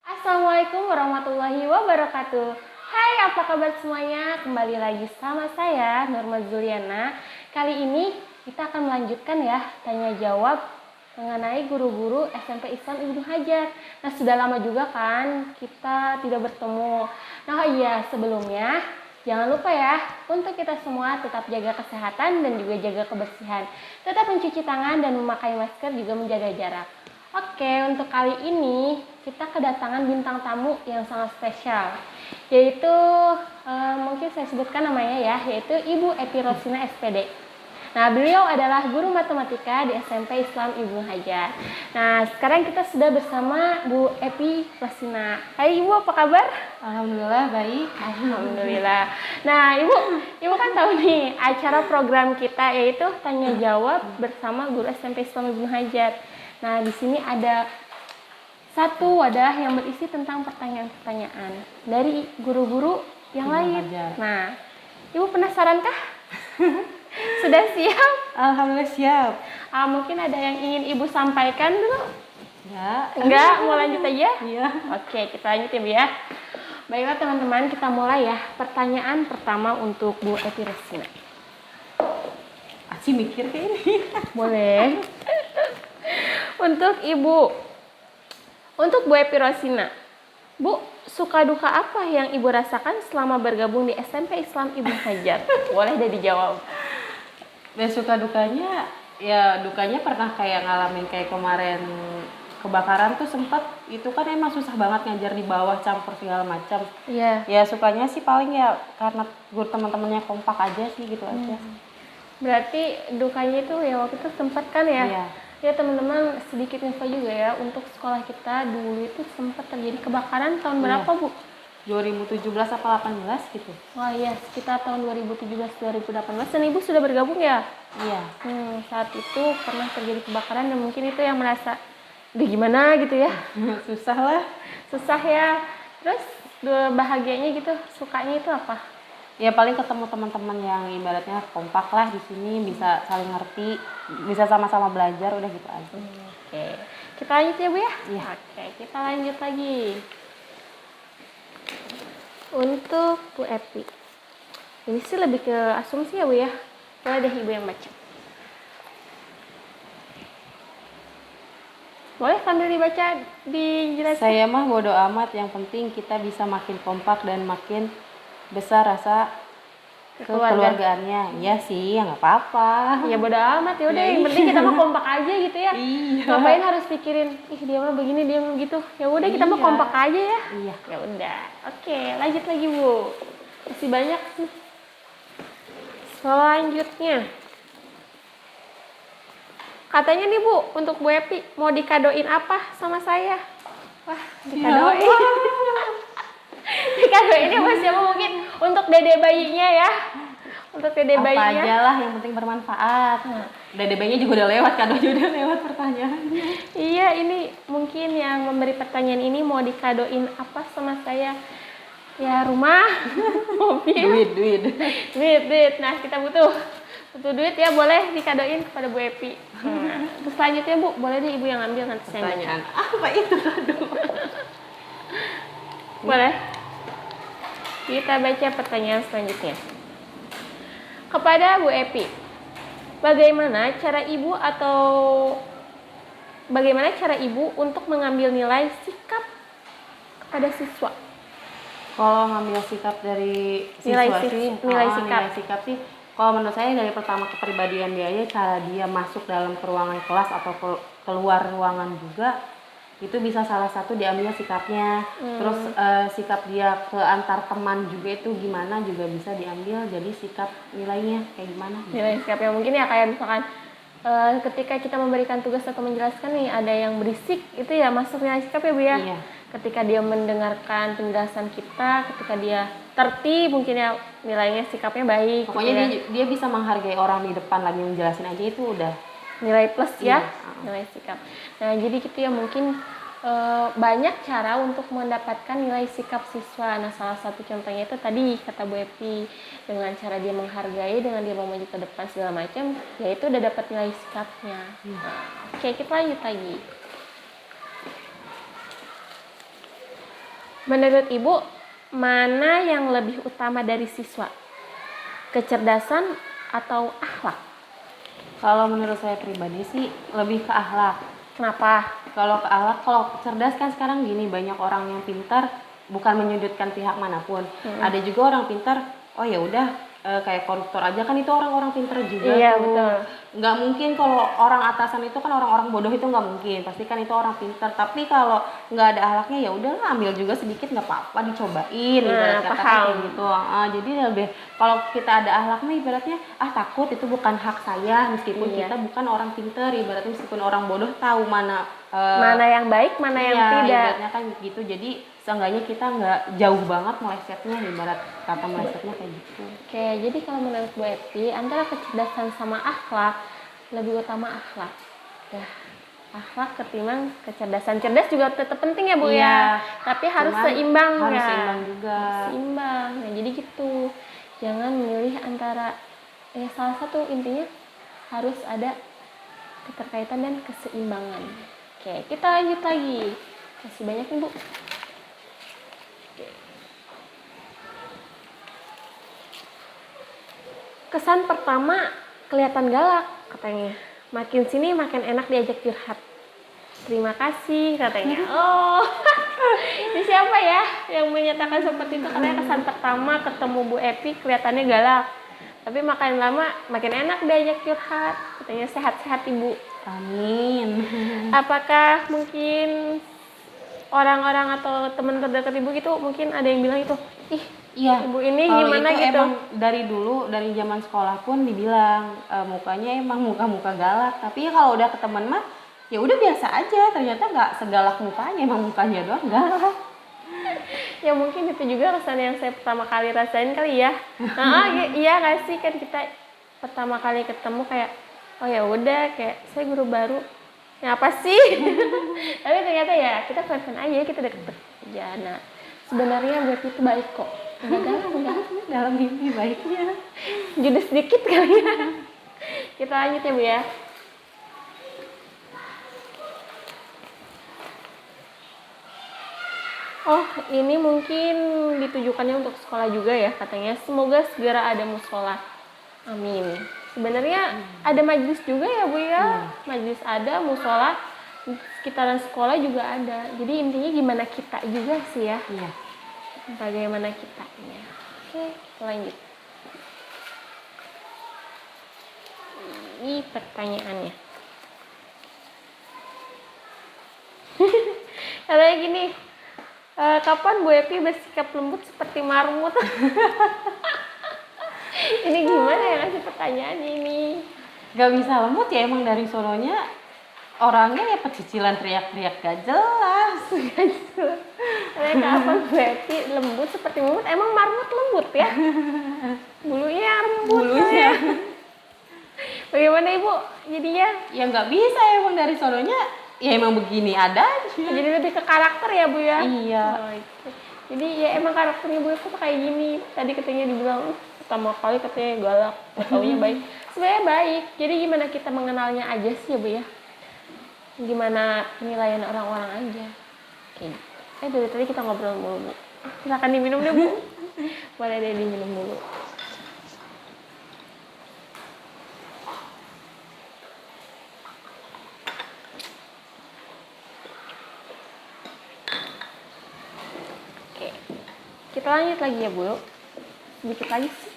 Assalamualaikum warahmatullahi wabarakatuh. Hai, apa kabar semuanya? Kembali lagi sama saya, Nurma Zuliana. Kali ini kita akan melanjutkan ya, tanya jawab mengenai guru-guru SMP Islam Ibnu Hajar. Nah, sudah lama juga kan kita tidak bertemu. Nah, iya, sebelumnya jangan lupa ya, untuk kita semua tetap jaga kesehatan dan juga jaga kebersihan. Tetap mencuci tangan dan memakai masker, juga menjaga jarak. Oke, untuk kali ini kita kedatangan bintang tamu yang sangat spesial, yaitu mungkin saya sebutkan namanya ya, yaitu Ibu Epi Rosina SPD. Nah, beliau adalah guru matematika di SMP Islam Ibnu Hajar. Nah, sekarang kita sudah bersama Bu Epi Rosina. Hai Ibu, apa kabar? Alhamdulillah baik. Alhamdulillah. Nah, Ibu kan tahu nih acara program kita yaitu tanya jawab bersama guru SMP Islam Ibnu Hajar. Nah, di sini ada satu wadah yang berisi tentang pertanyaan-pertanyaan dari guru-guru yang lain. Nah, Ibu penasarankah? Sudah siap? Alhamdulillah siap. Mungkin ada yang ingin Ibu sampaikan dulu? Enggak, mau lanjut aja? Iya. Oke, kita lanjut ya, Bu ya. Baiklah teman-teman, kita mulai ya. Pertanyaan pertama untuk Bu Epi Rosina. Aci mikir kayak ini. Boleh. Untuk Bu Epi Rosina, Bu, suka duka apa yang Ibu rasakan selama bergabung di SMP Islam Ibnu Hajar? Boleh deh dijawab. Dan suka dukanya, ya dukanya pernah kayak ngalamin kayak kemarin kebakaran tuh sempat itu kan emang susah banget ngajar di bawah campur segala macam. Iya. Ya sukanya sih paling ya karena guru teman-temannya kompak aja sih gitu aja. Berarti dukanya itu ya waktu itu sempat kan ya? Iya. Ya teman-teman, sedikit info juga ya, untuk sekolah kita dulu itu sempat terjadi kebakaran tahun berapa, Bu? 2017 apa 18 gitu. Wah iya, sekitar tahun 2017-2018 dan Ibu sudah bergabung ya? Iya. Saat itu pernah terjadi kebakaran dan mungkin itu yang merasa udah gimana gitu ya. Susah lah. Susah ya. Terus bahagianya gitu, sukanya itu apa? Ya paling ketemu teman-teman yang ibaratnya kompak lah di sini, bisa saling ngerti, bisa sama-sama belajar, udah gitu aja. Oke, kita lanjut ya Bu ya? Iya. Oke, kita lanjut lagi. Untuk Bu Epi, ini sih lebih ke asumsi ya Bu ya? Boleh deh Ibu yang baca. Boleh sambil dibaca, dijelaskan. Saya mah bodo amat, yang penting kita bisa makin kompak dan makin besar rasa kekeluargaannya. Iya sih, ya nggak apa-apa. Ya bodo amat, ya udah yang penting kita mah kompak aja gitu ya. Iya. Ngapain harus pikirin, ih dia mah begini, dia mah begitu. Ya udah kita mah kompak aja ya. Iya. Ya udah. Oke, lanjut lagi Bu. Masih banyak sih. Selanjutnya. Katanya nih Bu, untuk Bu Epi mau dikadoin apa sama saya? Wah, dikadoin. Dikadoin ini Mas siapa mungkin untuk dede bayinya ya. Untuk dede bayinya. Apa aja lah, yang penting bermanfaat. Dede bayinya juga udah lewat, kadonya udah lewat pertanyaannya. Iya, ini mungkin yang memberi pertanyaan ini mau dikadoin apa sama saya? Ya rumah, mobil. Duit. Nah, kita butuh duit ya, boleh dikadoin kepada Bu Epi. Terus selanjutnya Bu, boleh nih Ibu yang ambil nanti saya Pertanyaan apa itu kado? Boleh. Kita baca pertanyaan selanjutnya. Kepada Bu Epi, bagaimana cara Ibu untuk mengambil nilai sikap kepada siswa? Kalau ngambil sikap dari Nilai siswa sih, nilai sikap sih, kalau menurut saya dari pertama kepribadian dia aja, cara dia masuk dalam ke ruangan kelas atau keluar ruangan juga, itu bisa salah satu diambil sikapnya. Terus sikap dia ke antar teman juga itu gimana juga bisa diambil, jadi sikap nilainya kayak gimana. Nilai sikapnya mungkin ya kayak misalkan ketika kita memberikan tugas atau menjelaskan nih ada yang berisik, itu ya masuk nilai sikap ya Bu ya? Iya. Ketika dia mendengarkan penjelasan kita, ketika dia tertib mungkin ya nilainya sikapnya baik. Pokoknya gitu ya. dia bisa menghargai orang di depan lagi menjelasin aja, itu udah Nilai plus ya, Iya. nilai sikap. Nah jadi gitu ya mungkin banyak cara untuk mendapatkan nilai sikap siswa. Nah, salah satu contohnya itu tadi kata Bu Epi, dengan cara dia menghargai, dengan dia mau maju ke depan segala macam, ya itu udah dapat nilai sikapnya. Nah, oke, kita lanjut lagi. Menurut Ibu, mana yang lebih utama dari siswa? Kecerdasan atau akhlak? Kalau menurut saya pribadi sih lebih ke akhlak. Kenapa? Kalau ke akhlak, kalau cerdas kan sekarang gini, banyak orang yang pintar, bukan menyudutkan pihak manapun. Ada juga orang pintar, oh ya udah kayak koruptor aja kan itu orang-orang pintar juga Iya, tuh. betul. Nggak mungkin kalau orang atasan itu kan orang-orang bodoh itu nggak mungkin. Pasti kan itu orang pintar. Tapi kalau nggak ada akhlaknya ya udahlah ambil juga sedikit nggak apa-apa dicobain. Ibarat kata paham. kayak gitu. Jadi lebih kalau kita ada akhlaknya ibaratnya takut itu bukan hak saya meskipun Iya. kita bukan orang pintar. Ibaratnya meskipun orang bodoh tahu mana Mana yang baik, mana yang iya, tidak. ibaratnya kan gitu. Jadi seenggaknya kita nggak jauh banget melesetnya, ibarat kata melesetnya kayak gitu. Oke, jadi kalau menurut Bu Epi, antara kecerdasan sama akhlak, lebih utama akhlak. Ya, akhlak ketimbang kecerdasan. Cerdas juga tetap penting ya Bu Iya, ya, tapi harus cuman seimbang harus ya. seimbang juga. Seimbang. Nah, jadi gitu. Jangan memilih antara salah satu, intinya harus ada keterkaitan dan keseimbangan. Oke, kita lanjut lagi. Masih banyak nih Bu. Kesan pertama kelihatan galak katanya. Makin sini makin enak diajak curhat. Terima kasih katanya. Oh, ini siapa ya yang menyatakan seperti itu? Katanya kesan pertama ketemu Bu Epi kelihatannya galak. Tapi makin lama makin enak diajak curhat. Katanya sehat-sehat Ibu. Amin. Apakah mungkin orang-orang atau teman terdekat Ibu gitu mungkin ada yang bilang itu, ih Iya, Ibu ini kalau gimana itu gitu? emang dari dulu, dari zaman sekolah pun dibilang mukanya emang muka-muka galak. Tapi ya kalau udah ke teman mah, ya udah biasa aja. Ternyata nggak segalak mukanya, emang mukanya doang galak. Ya mungkin itu juga kesan yang saya pertama kali rasain kali ya. Iya nggak sih, kan kita pertama kali ketemu kayak, oh ya udah kayak saya guru baru. Ya apa sih? Tapi ternyata ya kita fun-fun aja, kita deket-deket aja. Nah, sebenarnya buat itu baik kok. Enggak. Dalam mimpi baiknya. Judes sedikit kali ya. Kita lanjut ya Bu ya. Oh, ini mungkin ditujukannya untuk sekolah juga ya katanya. Semoga segera ada musola. Amin. Sebenarnya ada majelis juga ya Bu ya. Majelis ada, musola, sekitaran sekolah juga ada. Jadi intinya gimana kita juga sih ya. Iya. Bagaimana kitanya. Oke, kita lanjut. Ini pertanyaannya. Katanya gini, kapan Bu Epi bersikap lembut seperti marmut? Ini gimana ya ngasih pertanyaan ini? Gak bisa lembut ya emang dari sononya orangnya ya pecicilan teriak-teriak gak jelas. Katanya kapan Bu Epi lembut seperti marmut? Emang marmut lembut ya? Bulunya lembut. Bulunya. Bagaimana Ibu jadinya? Ya nggak bisa emang dari sononya ya emang begini ada aja. Jadi lebih ke karakter ya Bu ya? Iya. Oh, gitu. Jadi ya emang karakternya Bu Epi tuh kayak gini. Tadi katanya dibilang pertama kali katanya galak, taunya baik. Sebenarnya baik. Jadi gimana kita mengenalnya aja sih ya Bu ya? Gimana penilaian orang-orang aja. Oke. Dari tadi kita ngobrol mulu Bu. Silakan diminum deh Bu. Boleh deh diminum dulu. Oke. Kita lanjut lagi ya Bu. Sedikit lagi sih.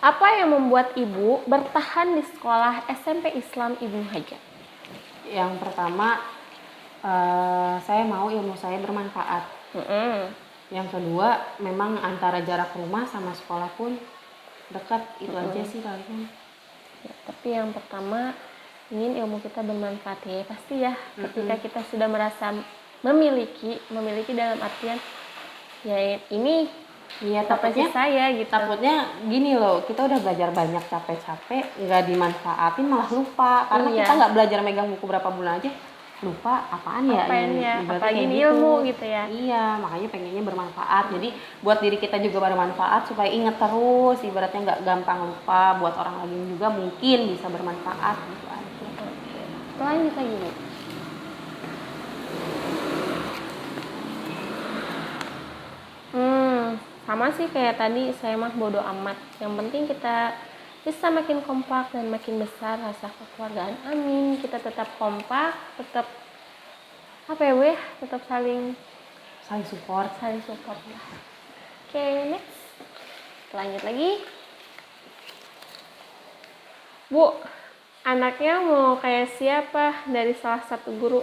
Apa yang membuat Ibu bertahan di sekolah SMP Islam Ibnu Hajar? Yang pertama saya mau ilmu saya bermanfaat. Yang kedua memang antara jarak rumah sama sekolah pun dekat, itu aja sih kalian. Ya, tapi yang pertama ingin ilmu kita bermanfaat ya pasti ya. Ketika kita sudah merasa memiliki dalam artian ya ini Iya, profesi takutnya saya gitu. takutnya gini loh, kita udah belajar banyak capek-capek, nggak dimanfaatin malah lupa. Karena Iya. kita nggak belajar megang buku berapa bulan aja, lupa apaan ya Apain ya, ibaratnya apalagi kayak ini gitu. ilmu gitu ya. Iya, makanya pengennya bermanfaat. Jadi buat diri kita juga bermanfaat supaya inget terus, ibaratnya nggak gampang lupa. Buat orang lain juga mungkin bisa bermanfaat gitu aja. Oke. Lanjut lagi Bu. Sama sih kayak tadi, saya mah bodo amat. Yang penting kita bisa makin kompak dan makin besar rasa kekeluargaan. Amin. Kita tetap kompak, tetap apa ya Bu ya? Tetap saling Support. support lah. Oke, next. Lanjut lagi. Bu, anaknya mau kayak siapa dari salah satu guru?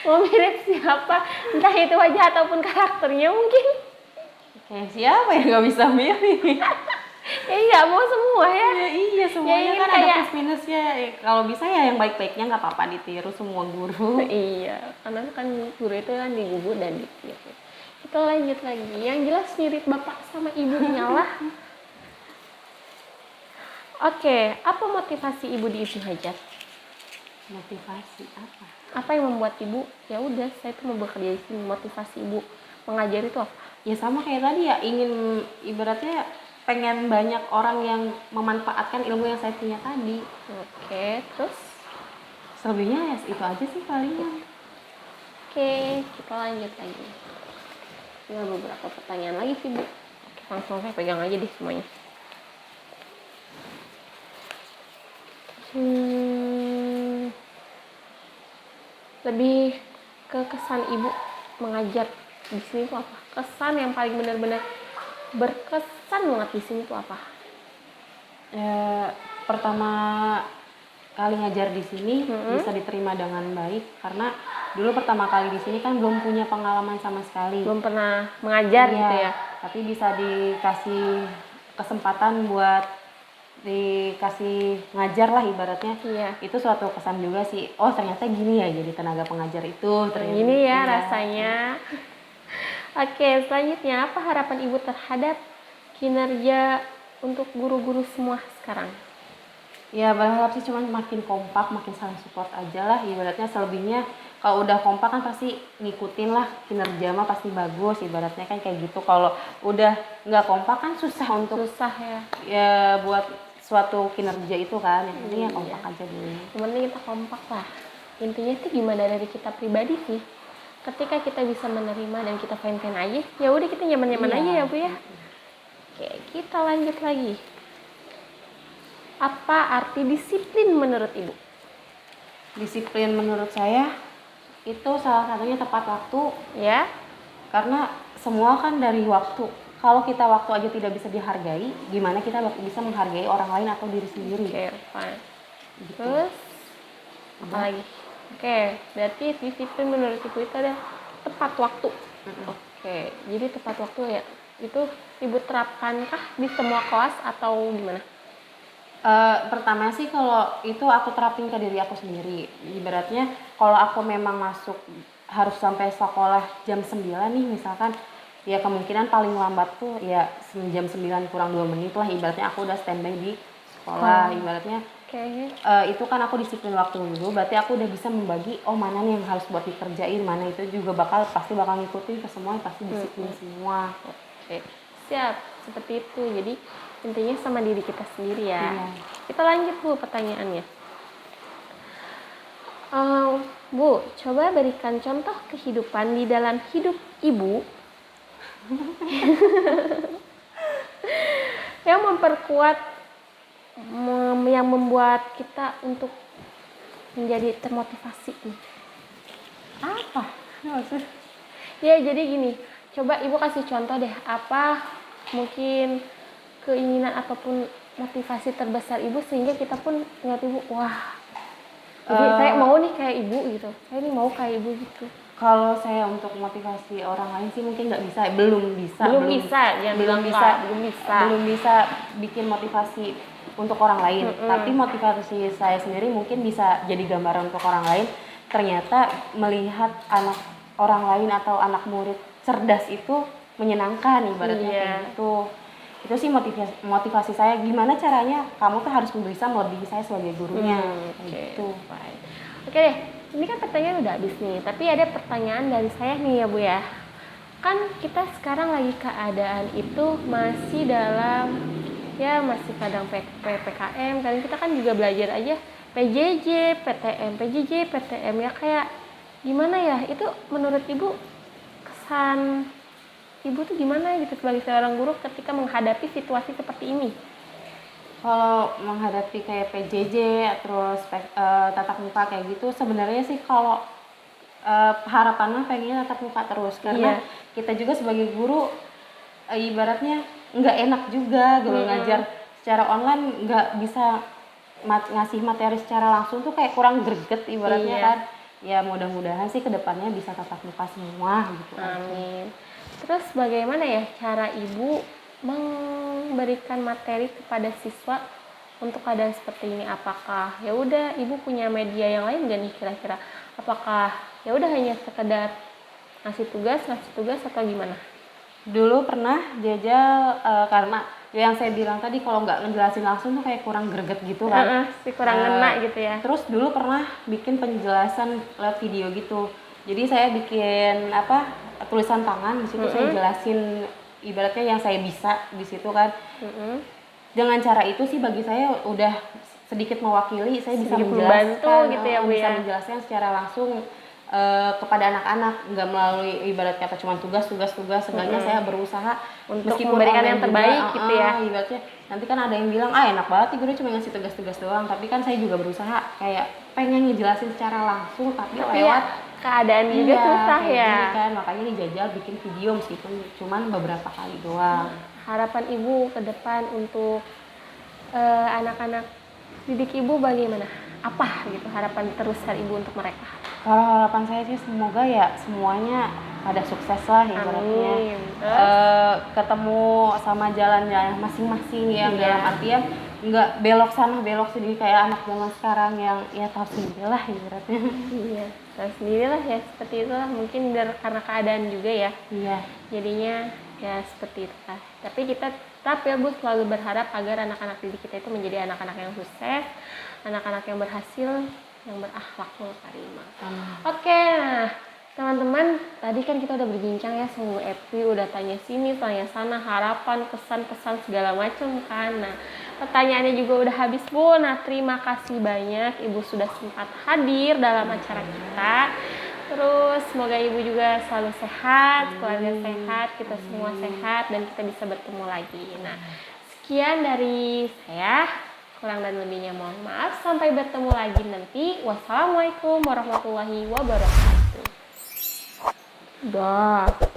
Mau mirip siapa? Entah itu wajah ataupun karakternya mungkin. Kayak siapa ya nggak bisa milih? Ya nggak mau semua ya. Ya iya, semuanya ingin kan ada kayak- plus minusnya. Kalau bisa ya yang baik-baiknya nggak apa-apa ditiru semua guru. Iya, karena kan guru itu kan digugu dan ditiru. Kita lanjut lagi. Yang jelas mirip bapak sama ibunya lah. Oke, apa motivasi ibu di Ibnu Hajar? Motivasi apa? Apa yang membuat ibu, ya udah saya tuh mau bekerja di sini. Motivasi ibu mengajar itu apa? Ya sama kayak tadi ya, ingin ibaratnya pengen banyak orang yang memanfaatkan ilmu yang saya punya tadi. Oke, terus? Selebihnya ya itu aja sih palingan. Oke, kita lanjut lagi. Tinggal beberapa pertanyaan lagi sih Bu. Oke, langsung saya pegang aja deh semuanya. Lebih ke kesan ibu mengajar di sini tuh apa? Kesan yang paling benar-benar berkesan banget di sini tuh apa? Ya, pertama kali ngajar di sini bisa diterima dengan baik karena dulu pertama kali di sini kan belum punya pengalaman sama sekali. Belum pernah mengajar Iya, gitu ya? tapi bisa dikasih kesempatan buat dikasih ngajar lah ibaratnya. Iya. Itu suatu kesan juga sih. Oh ternyata gini ya jadi tenaga pengajar itu. Ternyata Gini ya iya. rasanya. Oke, selanjutnya apa harapan ibu terhadap kinerja untuk guru-guru semua sekarang? Ya berharap sih cuman makin kompak, makin saling support aja lah. Ibaratnya selebihnya kalau udah kompak kan pasti ngikutin lah, kinerja mah pasti bagus. Ibaratnya kan kayak gitu. Kalau udah nggak kompak kan susah untuk Susah ya. ya buat suatu kinerja itu kan. Yang penting ya Iya. kompak aja dulu. Yang penting kita kompak lah. Intinya itu gimana dari kita pribadi sih. Ketika kita bisa menerima dan kita fine-fine aja, ya udah kita nyaman-nyaman Iya. aja ya Bu ya. Oke, kita lanjut lagi. Apa arti disiplin menurut Ibu? Disiplin menurut saya itu salah satunya tepat waktu, Ya, karena semua kan dari waktu. Kalau kita waktu aja tidak bisa dihargai, gimana kita bisa menghargai orang lain atau diri sendiri? oke, fine. Gitu. Terus, apa lagi? Oke, berarti disiplin menurut Ibu itu ada tepat waktu. Oke, jadi tepat waktu ya, itu Ibu terapkankah di semua kelas atau gimana? Pertama sih kalau itu aku terapin ke diri aku sendiri. Ibaratnya kalau aku memang masuk harus sampai sekolah jam 9 nih misalkan, ya kemungkinan paling lambat tuh ya jam 9 kurang 2 menit lah, ibaratnya aku udah standby di sekolah. Ibaratnya Oke, itu kan aku disiplin waktu dulu, berarti aku udah bisa membagi oh mana nih yang harus buat dikerjain, mana itu juga pasti bakal ngikutin ke semua, pasti disiplin semua. oke, siap, seperti itu. Jadi intinya sama diri kita sendiri ya. Iya. Kita lanjut Bu pertanyaannya. Bu, coba berikan contoh kehidupan di dalam hidup Ibu yang memperkuat, yang membuat kita untuk menjadi termotivasi. Apa? Maksud? Ya jadi gini, coba Ibu kasih contoh deh, apa mungkin keinginan ataupun motivasi terbesar Ibu sehingga kita pun ngeliat Ibu, wah, jadi saya mau nih kayak Ibu gitu, saya nih mau kayak Ibu gitu. Kalau saya untuk motivasi orang lain sih mungkin nggak bisa, belum bisa, Belum bisa bikin motivasi untuk orang lain. Tapi motivasi saya sendiri mungkin bisa jadi gambaran untuk orang lain. Ternyata melihat anak orang lain atau anak murid cerdas itu menyenangkan ibaratnya kayak gitu. Itu sih motivasi saya, gimana caranya kamu tuh harus bisa melebihi saya sebagai gurunya. Gitu. Oke deh, ini kan pertanyaan udah habis nih, tapi ada pertanyaan dari saya nih ya Bu ya. Kan kita sekarang lagi keadaan itu masih dalam masih kadang PPKM, kadang kita kan juga belajar aja PJJ, PTM ya, kayak gimana ya, itu menurut Ibu kesan Ibu tuh gimana gitu sebagai seorang guru ketika menghadapi situasi seperti ini? Kalau menghadapi kayak PJJ terus tatap muka kayak gitu, sebenarnya sih kalau harapannya pengennya tatap muka terus, karena kita juga sebagai guru ibaratnya nggak enak juga gitu ngajar secara online, nggak bisa ngasih materi secara langsung tuh kayak kurang greget ibaratnya kan. Ya mudah-mudahan sih kedepannya bisa tatap muka semua gitu. Amin. Terus bagaimana ya cara Ibu memberikan materi kepada siswa untuk keadaan seperti ini? Apakah ya udah Ibu punya media yang lain gak nih kira-kira? Apakah ya udah hanya sekedar ngasih tugas atau gimana? Dulu pernah jajal karena yang saya bilang tadi, kalau nggak ngejelasin langsung tuh kayak kurang greget gitu kan. Kurang ngena gitu ya. Terus dulu pernah bikin penjelasan lewat video gitu. Jadi saya bikin tulisan tangan, di situ saya jelasin ibaratnya yang saya bisa di situ kan. Dengan cara itu sih bagi saya udah sedikit mewakili, saya bisa menjelaskan gitu ya, Bu, bisa ya? menjelaskan secara langsung kepada anak-anak, nggak melalui ibarat kata cuma tugas, seenggaknya saya berusaha untuk meskipun memberikan yang terbaik juga, gitu ya. Ibaratnya nanti kan ada yang bilang enak banget guru cuma ngasih tugas-tugas doang, tapi kan saya juga berusaha kayak pengen ngejelasin secara langsung tapi lewat keadaan juga susah ya. Kan makanya dijajal bikin video meskipun cuman beberapa kali doang. Harapan Ibu ke depan untuk anak-anak didik Ibu bagaimana? Apa gitu harapan terusan Ibu untuk mereka? Kalau harapan saya sih semoga ya semuanya pada sukses lah ibaratnya. Ketemu sama jalan-jalan masing-masing yang dalam artian nggak belok sana belok sini kayak anak zaman sekarang yang ya tahu sendiri lah ibaratnya. Iya, tahu sendiri lah ya, seperti itulah mungkin karena keadaan juga ya. Iya. Jadinya ya seperti itu lah. Tapi kita tetap ya Bu selalu berharap agar anak-anak didik kita itu menjadi anak-anak yang sukses, anak-anak yang berhasil, yang berakhlakul karimah. Oke, nah teman-teman, tadi kan kita udah berbincang ya sama Bu Epi, udah tanya sini, tanya sana, harapan, kesan-pesan segala macam kan. Nah, pertanyaannya juga udah habis Bu. Nah, terima kasih banyak Ibu sudah sempat hadir dalam acara kita. Terus semoga Ibu juga selalu sehat, keluarga sehat, kita semua sehat, dan kita bisa bertemu lagi. Nah, sekian dari saya. Kurang dan lebihnya mohon maaf. Sampai bertemu lagi nanti. Wassalamualaikum warahmatullahi wabarakatuh. Dah.